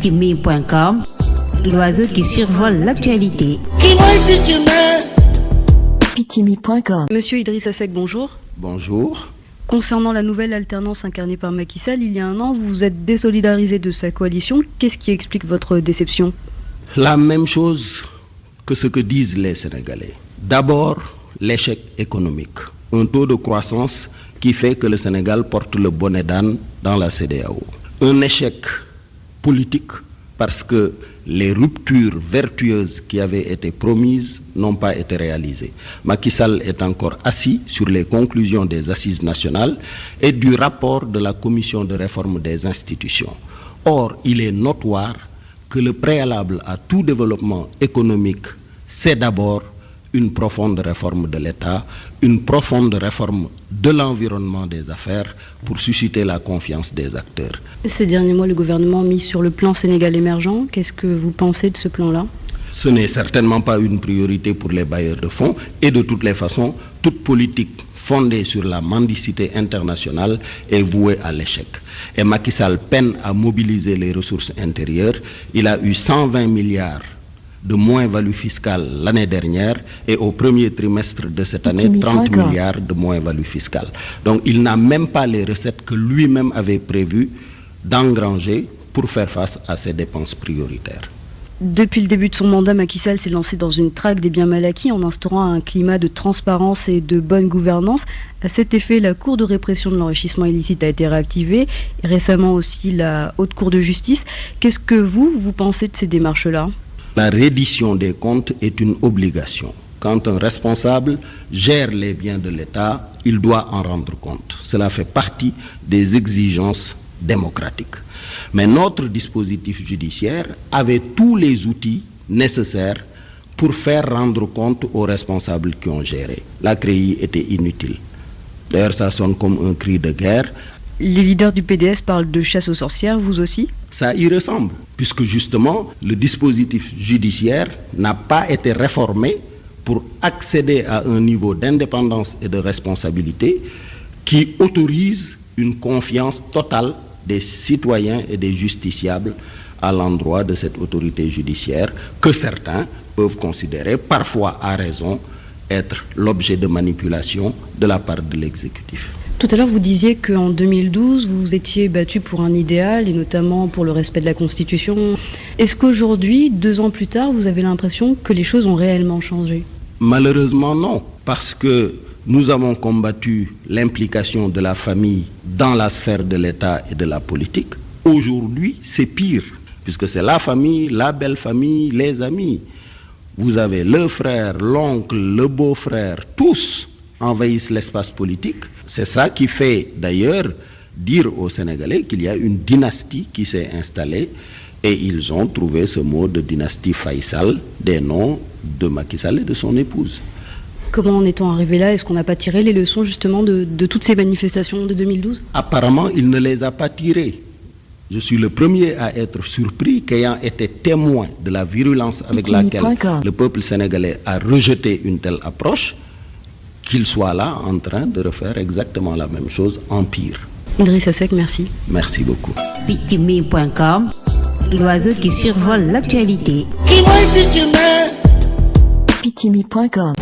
Pitimi.com, l'oiseau qui survole l'actualité. Pitimi.com. Monsieur Idrissa Seck, bonjour. Bonjour. Concernant la nouvelle alternance incarnée par Macky Sall, il y a un an, vous vous êtes désolidarisé de sa coalition. Qu'est-ce qui explique votre déception? La même chose que ce que disent les Sénégalais. D'abord, l'échec économique. Un taux de croissance qui fait que le Sénégal porte le bonnet d'âne dans la CEDEAO. Un échec politique parce que les ruptures vertueuses qui avaient été promises n'ont pas été réalisées. Macky Sall est encore assis sur les conclusions des assises nationales et du rapport de la commission de réforme des institutions. Or, il est notoire que le préalable à tout développement économique, c'est d'abord une profonde réforme de l'État, une profonde réforme de l'environnement des affaires pour susciter la confiance des acteurs. Ces derniers mois, le gouvernement mise sur le plan Sénégal émergent. Qu'est-ce que vous pensez de ce plan-là? Ce n'est certainement pas une priorité pour les bailleurs de fonds et de toutes les façons, toute politique fondée sur la mendicité internationale est vouée à l'échec. Et Macky Sall peine à mobiliser les ressources intérieures. Il a eu 120 milliards de moins-value fiscale l'année dernière et au premier trimestre de cette année, 30 milliards de moins-value fiscale. Donc il n'a même pas les recettes que lui-même avait prévu d'engranger pour faire face à ses dépenses prioritaires. Depuis le début de son mandat, Macky Sall s'est lancé dans une traque des biens mal acquis en instaurant un climat de transparence et de bonne gouvernance. À cet effet, la Cour de répression de l'enrichissement illicite a été réactivée et récemment aussi la Haute Cour de justice. Qu'est-ce que vous pensez de ces démarches-là? La reddition des comptes est une obligation. Quand un responsable gère les biens de l'État, il doit en rendre compte. Cela fait partie des exigences démocratiques. Mais notre dispositif judiciaire avait tous les outils nécessaires pour faire rendre compte aux responsables qui ont géré. La CREI était inutile. D'ailleurs, ça sonne comme un cri de guerre. Les leaders du PDS parlent de chasse aux sorcières, vous aussi? Ça y ressemble, puisque justement, le dispositif judiciaire n'a pas été réformé pour accéder à un niveau d'indépendance et de responsabilité qui autorise une confiance totale des citoyens et des justiciables à l'endroit de cette autorité judiciaire que certains peuvent considérer, parfois à raison, être l'objet de manipulation de la part de l'exécutif. Tout à l'heure, vous disiez qu'en 2012, vous vous étiez battu pour un idéal, et notamment pour le respect de la Constitution. Est-ce qu'aujourd'hui, 2 ans plus tard, vous avez l'impression que les choses ont réellement changé? Malheureusement, non, parce que nous avons combattu l'implication de la famille dans la sphère de l'État et de la politique. Aujourd'hui, c'est pire, puisque c'est la famille, la belle famille, les amis. Vous avez le frère, l'oncle, le beau-frère, tous envahissent l'espace politique. C'est ça qui fait d'ailleurs dire aux Sénégalais qu'il y a une dynastie qui s'est installée et ils ont trouvé ce mot de dynastie Faïsal des noms de Macky Sall et de son épouse. Comment en est-on arrivé là? Est-ce qu'on n'a pas tiré les leçons justement de toutes ces manifestations de 2012? Apparemment, il ne les a pas tirées. Je suis le premier à être surpris qu'ayant été témoin de la virulence avec laquelle le peuple sénégalais a rejeté une telle approche, qu'il soit là en train de refaire exactement la même chose en pire. Idrissa Seck, merci. Merci beaucoup. Pitimi.com, l'oiseau qui survole l'actualité. Pitimi.com.